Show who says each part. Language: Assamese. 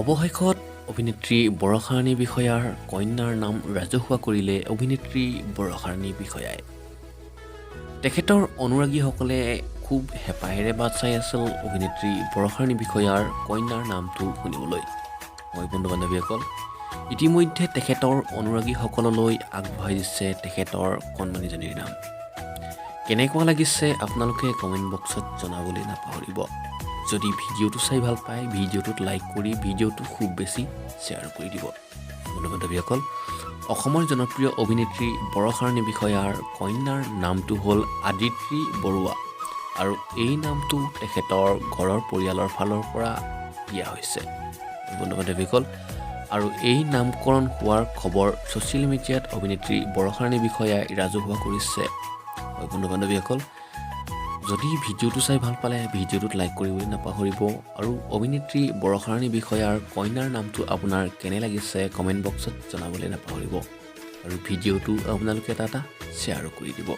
Speaker 1: অৱশেষত অভিনেত্ৰী বৰষা ৰাণী বিষয়াৰ কন্যাৰ নাম ৰাজহুৱা কৰিলে অভিনেত্ৰী বৰষা ৰাণী বিষয়াই। তেখেতৰ অনুৰাগীসকলে খুব হেঁপাহেৰে বাট চাই আছিল অভিনেত্ৰী বৰষা ৰাণী বিষয়াৰ কন্যাৰ নামটো শুনিবলৈ। মই বন্ধু বান্ধৱীসকল, ইতিমধ্যে তেখেতৰ অনুৰাগীসকললৈ আগবঢ়াই দিছে তেখেতৰ কণমানিজনীৰ নাম। কেনেকুৱা লাগিছে আপোনালোকে কমেণ্ট বক্সত জনাবলৈ নাপাহৰিব। যদি ভিডিঅ'টো চাই ভাল পায়, ভিডিঅ'টোত লাইক কৰি ভিডিঅ'টো খুব বেছি শ্বেয়াৰ কৰি দিব। বন্ধু বান্ধৱীসকল, অসমৰ জনপ্ৰিয় অভিনেত্ৰী বৰষা ৰাণী বিষয়াৰ কন্যাৰ নামটো হ'ল আদিত্ৰী বৰুৱা আৰু এই নামটো তেখেতৰ ঘৰৰ পৰিয়ালৰ ফালৰ পৰা দিয়া হৈছে। বন্ধু বান্ধৱীসকল, আৰু এই নামকৰণ হোৱাৰ খবৰ ছ'চিয়েল মিডিয়াত অভিনেত্ৰী বৰষা ৰাণী বিষয়াই ৰাজহুৱা কৰিছে। বন্ধু বান্ধৱীসকল, যদি ভিডিঅ'টো চাই ভাল পালে ভিডিঅ'টোত লাইক কৰিবলৈ নাপাহৰিব আৰু অভিনেত্ৰী বৰষা ৰাণী বিষয়াৰ কন্যাৰ নামটো আপোনাৰ কেনে লাগিছে কমেণ্ট বক্সত জনাবলৈ নাপাহৰিব আৰু ভিডিঅ'টো আপোনালোকে এটা শ্বেয়াৰো কৰি দিব।